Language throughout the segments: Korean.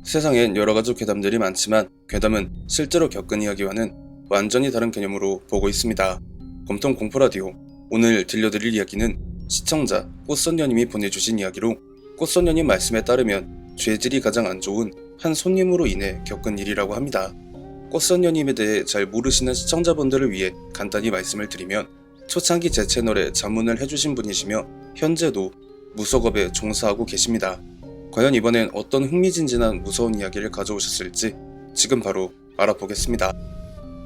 세상엔 여러가지 괴담들이 많지만 괴담은 실제로 겪은 이야기와는 완전히 다른 개념으로 보고 있습니다. 곰통 공포라디오, 오늘 들려드릴 이야기는 시청자 꽃선녀님이 보내주신 이야기로, 꽃선녀님 말씀에 따르면 죄질이 가장 안 좋은 한 손님으로 인해 겪은 일이라고 합니다. 꽃선녀님에 대해 잘 모르시는 시청자분들을 위해 간단히 말씀을 드리면, 초창기 제 채널에 자문을 해주신 분이시며 현재도 무속업에 종사하고 계십니다. 과연 이번엔 어떤 흥미진진한 무서운 이야기를 가져오셨을지 지금 바로 알아보겠습니다.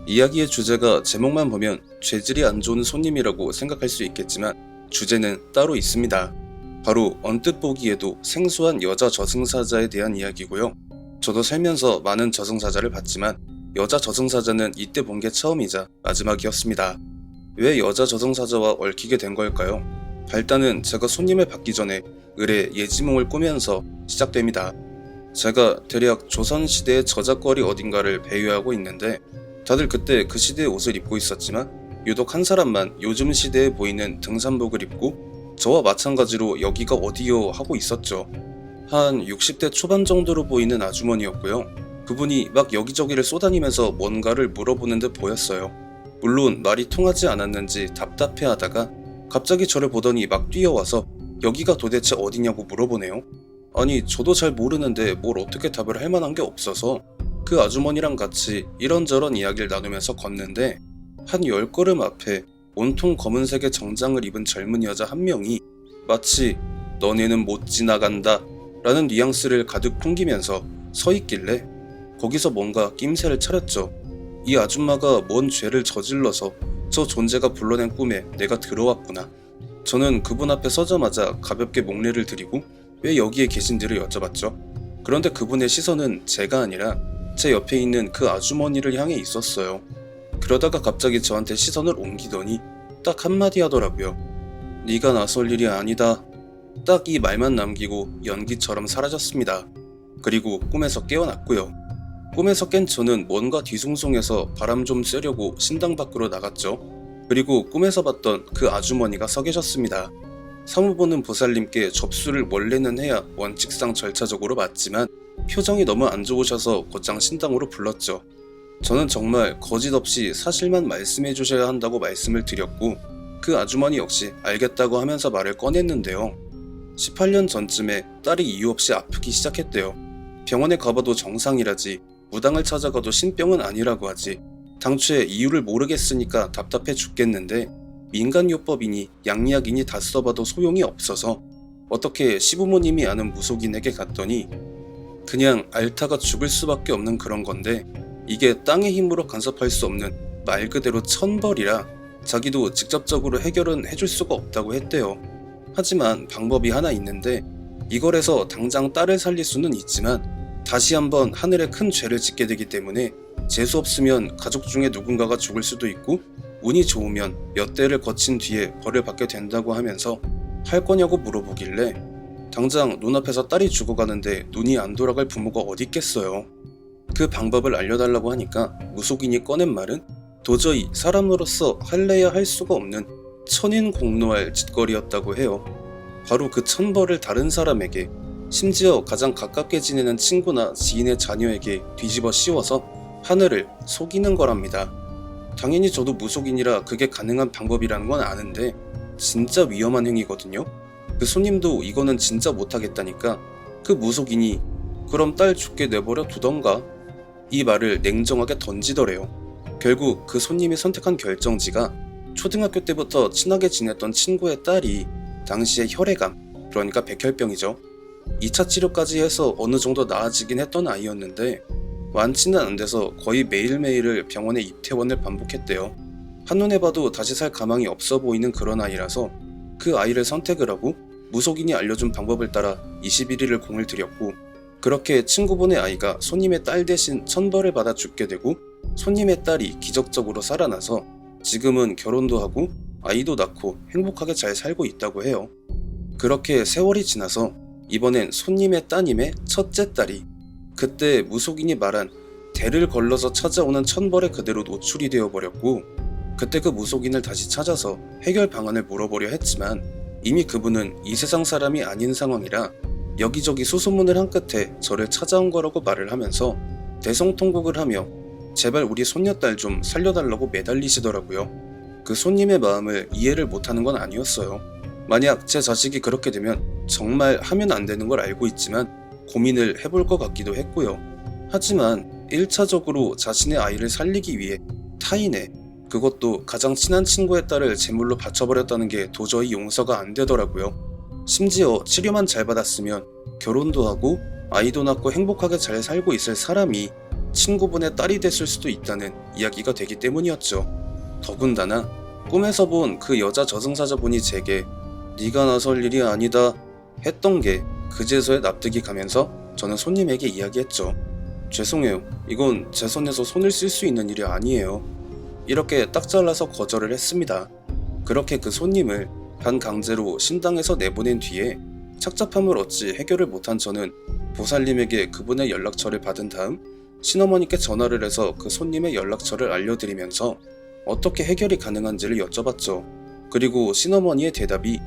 이야기의 주제가 제목만 보면 죄질이 안 좋은 손님이라고 생각할 수 있겠지만 주제는 따로 있습니다. 바로 언뜻 보기에도 생소한 여자 저승사자에 대한 이야기고요. 저도 살면서 많은 저승사자를 봤지만 여자 저승사자는 이때 본 게 처음이자 마지막이었습니다. 왜 여자 저승사자와 얽히게 된 걸까요? 발단은 제가 손님을 받기 전에 을의 예지몽을 꾸면서 시작됩니다. 제가 대략 조선시대의 저작거리 어딘가를 배회하고 있는데, 다들 그때 그 시대의 옷을 입고 있었지만 유독 한 사람만 요즘 시대에 보이는 등산복을 입고 저와 마찬가지로 여기가 어디요 하고 있었죠. 한 60대 초반 정도로 보이는 아주머니였고요. 그분이 막 여기저기를 쏘다니면서 뭔가를 물어보는 듯 보였어요. 물론 말이 통하지 않았는지 답답해하다가 갑자기 저를 보더니 막 뛰어와서 여기가 도대체 어디냐고 물어보네요. 아니, 저도 잘 모르는데 뭘 어떻게 답을 할 만한 게 없어서 그 아주머니랑 같이 이런저런 이야기를 나누면서 걷는데, 한 10걸음 앞에 온통 검은색의 정장을 입은 젊은 여자 한 명이 마치 너네는 못 지나간다 라는 뉘앙스를 가득 풍기면서 서 있길래 거기서 뭔가 낌새를 차렸죠. 이 아줌마가 뭔 죄를 저질러서 저 존재가 불러낸 꿈에 내가 들어왔구나. 저는 그분 앞에 서자마자 가볍게 목례를 드리고 왜 여기에 계신지를 여쭤봤죠. 그런데 그분의 시선은 제가 아니라 제 옆에 있는 그 아주머니를 향해 있었어요. 그러다가 갑자기 저한테 시선을 옮기더니 딱 한마디 하더라고요. 네가 나설 일이 아니다. 딱 이 말만 남기고 연기처럼 사라졌습니다. 그리고 꿈에서 깨어났고요. 꿈에서 깬 저는 뭔가 뒤숭숭해서 바람 좀 쐬려고 신당 밖으로 나갔죠. 그리고 꿈에서 봤던 그 아주머니가 서 계셨습니다. 사무 보는 보살님께 접수를 원래는 해야 원칙상 절차적으로 맞지만 표정이 너무 안 좋으셔서 곧장 신당으로 불렀죠. 저는 정말 거짓 없이 사실만 말씀해 주셔야 한다고 말씀을 드렸고, 그 아주머니 역시 알겠다고 하면서 말을 꺼냈는데요. 18년 전쯤에 딸이 이유 없이 아프기 시작했대요. 병원에 가봐도 정상이라지, 무당을 찾아가도 신병은 아니라고 하지. 당초에 이유를 모르겠으니까 답답해 죽겠는데 민간요법이니 양리학이니 다 써봐도 소용이 없어서 어떻게 시부모님이 아는 무속인에게 갔더니 그냥 앓다가 죽을 수밖에 없는 그런 건데, 이게 땅의 힘으로 간섭할 수 없는 말 그대로 천벌이라 자기도 직접적으로 해결은 해줄 수가 없다고 했대요. 하지만 방법이 하나 있는데, 이걸 해서 당장 딸을 살릴 수는 있지만 다시 한번 하늘에 큰 죄를 짓게 되기 때문에 재수 없으면 가족 중에 누군가가 죽을 수도 있고, 운이 좋으면 몇 대를 거친 뒤에 벌을 받게 된다고 하면서 할 거냐고 물어보길래, 당장 눈앞에서 딸이 죽어가는데 눈이 안 돌아갈 부모가 어디 있겠어요. 그 방법을 알려달라고 하니까 무속인이 꺼낸 말은 도저히 사람으로서 할래야 할 수가 없는 천인공노할 짓거리였다고 해요. 바로 그 천벌을 다른 사람에게, 심지어 가장 가깝게 지내는 친구나 지인의 자녀에게 뒤집어 씌워서 하늘을 속이는 거랍니다. 당연히 저도 무속인이라 그게 가능한 방법이라는 건 아는데 진짜 위험한 행위거든요. 그 손님도 이거는 진짜 못하겠다니까 그 무속인이 그럼 딸 죽게 내버려 두던가, 이 말을 냉정하게 던지더래요. 결국 그 손님이 선택한 결정지가 초등학교 때부터 친하게 지냈던 친구의 딸이 당시에 혈액암, 그러니까 백혈병이죠. 2차 치료까지 해서 어느 정도 나아지긴 했던 아이였는데 완치는 안 돼서 거의 매일매일을 병원에 입퇴원을 반복했대요. 한눈에 봐도 다시 살 가망이 없어 보이는 그런 아이라서 그 아이를 선택을 하고 무속인이 알려준 방법을 따라 21일을 공을 들였고, 그렇게 친구분의 아이가 손님의 딸 대신 천벌을 받아 죽게 되고, 손님의 딸이 기적적으로 살아나서 지금은 결혼도 하고 아이도 낳고 행복하게 잘 살고 있다고 해요. 그렇게 세월이 지나서 이번엔 손님의 따님의 첫째 딸이 그때 무속인이 말한 대를 걸러서 찾아오는 천벌에 그대로 노출이 되어버렸고, 그때 그 무속인을 다시 찾아서 해결 방안을 물어보려 했지만 이미 그분은 이 세상 사람이 아닌 상황이라 여기저기 수소문을 한 끝에 저를 찾아온 거라고 말을 하면서 대성통곡을 하며 제발 우리 손녀딸 좀 살려달라고 매달리시더라고요. 그 손님의 마음을 이해를 못하는 건 아니었어요. 만약 제 자식이 그렇게 되면 정말 하면 안 되는 걸 알고 있지만 고민을 해볼 것 같기도 했고요. 하지만 1차적으로 자신의 아이를 살리기 위해 타인의, 그것도 가장 친한 친구의 딸을 제물로 바쳐버렸다는 게 도저히 용서가 안 되더라고요. 심지어 치료만 잘 받았으면 결혼도 하고 아이도 낳고 행복하게 잘 살고 있을 사람이 친구분의 딸이 됐을 수도 있다는 이야기가 되기 때문이었죠. 더군다나 꿈에서 본 그 여자 저승사자분이 제게 네가 나설 일이 아니다 했던 게 그제서야 납득이 가면서 저는 손님에게 이야기했죠. 죄송해요. 이건 제 손에서 손을 쓸 수 있는 일이 아니에요. 이렇게 딱 잘라서 거절을 했습니다. 그렇게 그 손님을 반강제로 신당에서 내보낸 뒤에 착잡함을 어찌 해결을 못한 저는 보살님에게 그분의 연락처를 받은 다음 신어머니께 전화를 해서 그 손님의 연락처를 알려드리면서 어떻게 해결이 가능한지를 여쭤봤죠. 그리고 신어머니의 대답이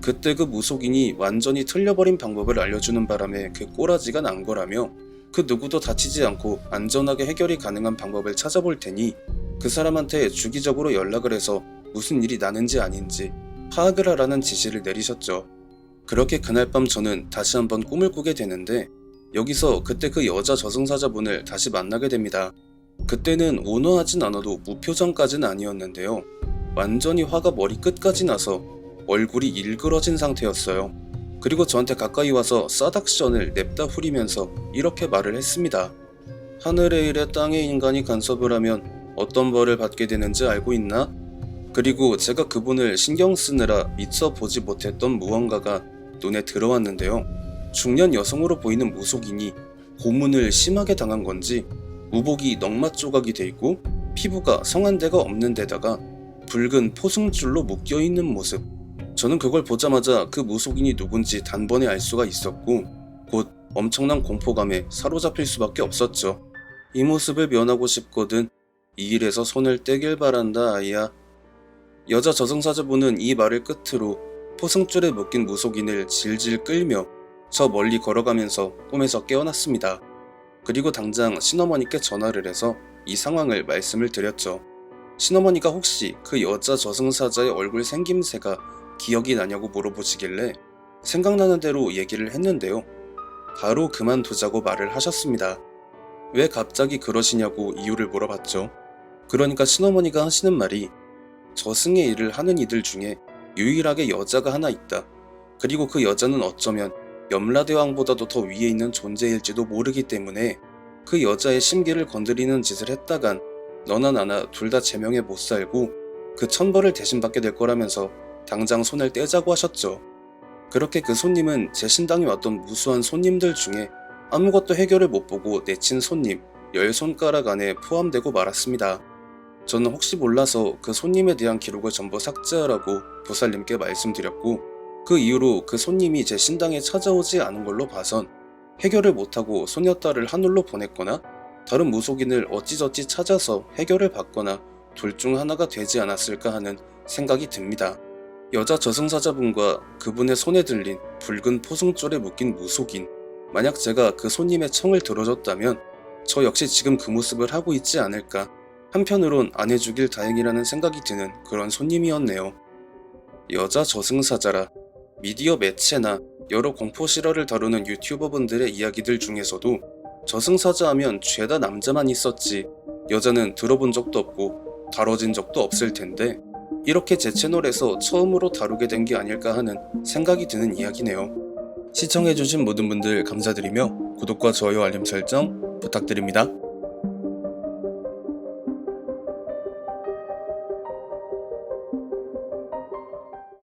그때 그 무속인이 완전히 틀려버린 방법을 알려주는 바람에 그 꼬라지가 난 거라며 그 누구도 다치지 않고 안전하게 해결이 가능한 방법을 찾아볼 테니 그 사람한테 주기적으로 연락을 해서 무슨 일이 나는지 아닌지 파악을 하라는 지시를 내리셨죠. 그렇게 그날 밤 저는 다시 한번 꿈을 꾸게 되는데 여기서 그때 그 여자 저승사자분을 다시 만나게 됩니다. 그때는 온화하진 않아도 무표정까지는 아니었는데요. 완전히 화가 머리 끝까지 나서 얼굴이 일그러진 상태였어요. 그리고 저한테 가까이 와서 싸닥션을 냅다 후리면서 이렇게 말을 했습니다. 하늘의 일에 땅의 인간이 간섭을 하면 어떤 벌을 받게 되는지 알고 있나? 그리고 제가 그분을 신경 쓰느라 미처 보지 못했던 무언가가 눈에 들어왔는데요. 중년 여성으로 보이는 무속인이 고문을 심하게 당한 건지 무복이 넉맛 조각이 돼 있고 피부가 성한 데가 없는 데다가 붉은 포승줄로 묶여있는 모습. 저는 그걸 보자마자 그 무속인이 누군지 단번에 알 수가 있었고 곧 엄청난 공포감에 사로잡힐 수밖에 없었죠. 이 모습을 면하고 싶거든. 이 일에서 손을 떼길 바란다 아이야. 여자 저승사자분은 이 말을 끝으로 포승줄에 묶인 무속인을 질질 끌며 저 멀리 걸어가면서 꿈에서 깨어났습니다. 그리고 당장 신어머니께 전화를 해서 이 상황을 말씀을 드렸죠. 신어머니가 혹시 그 여자 저승사자의 얼굴 생김새가 기억이 나냐고 물어보시길래 생각나는 대로 얘기를 했는데요. 바로 그만두자고 말을 하셨습니다. 왜 갑자기 그러시냐고 이유를 물어봤죠. 그러니까 신어머니가 하시는 말이 저승의 일을 하는 이들 중에 유일하게 여자가 하나 있다. 그리고 그 여자는 어쩌면 염라대왕보다도 더 위에 있는 존재일지도 모르기 때문에 그 여자의 심기를 건드리는 짓을 했다간 너나 나나 둘 다 제명에 못 살고 그 천벌을 대신 받게 될 거라면서 당장 손을 떼자고 하셨죠. 그렇게 그 손님은 제 신당에 왔던 무수한 손님들 중에 아무것도 해결을 못 보고 내친 손님 10손가락 안에 포함되고 말았습니다. 저는 혹시 몰라서 그 손님에 대한 기록을 전부 삭제하라고 보살님께 말씀드렸고 그 이후로 그 손님이 제 신당에 찾아오지 않은 걸로 봐선 해결을 못하고 소녀딸을 하늘로 보냈거나 다른 무속인을 어찌저찌 찾아서 해결을 받거나 둘 중 하나가 되지 않았을까 하는 생각이 듭니다. 여자 저승사자분과 그분의 손에 들린 붉은 포승줄에 묶인 무속인, 만약 제가 그 손님의 청을 들어줬다면 저 역시 지금 그 모습을 하고 있지 않을까. 한편으론 안 해주길 다행이라는 생각이 드는 그런 손님이었네요. 여자 저승사자라 미디어 매체나 여러 공포 실화를 다루는 유튜버분들의 이야기들 중에서도 저승사자 하면 죄다 남자만 있었지 여자는 들어본 적도 없고 다뤄진 적도 없을 텐데 이렇게 제 채널에서 처음으로 다루게 된 게 아닐까 하는 생각이 드는 이야기네요. 시청해주신 모든 분들 감사드리며 구독과 좋아요 알림 설정 부탁드립니다.